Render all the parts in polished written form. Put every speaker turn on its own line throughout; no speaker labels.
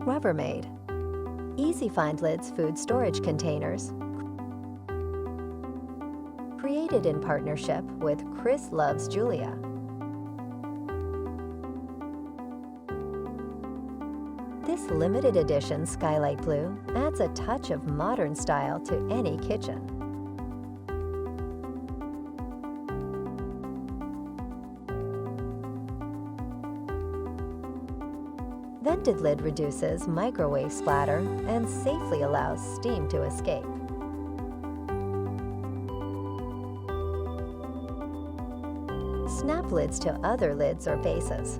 Rubbermaid. Easy Find Lids food storage containers. Created in partnership with Chris Loves Julia. This limited edition skylight blue adds a touch of modern style to any kitchen. Vented lid reduces microwave splatter and safely allows steam to escape. Snap lids to other lids or bases.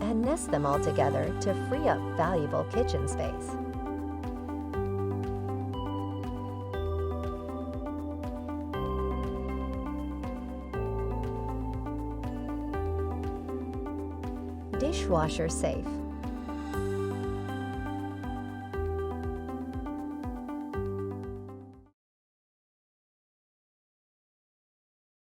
And nest them all together to free up valuable kitchen space. Dishwasher safe.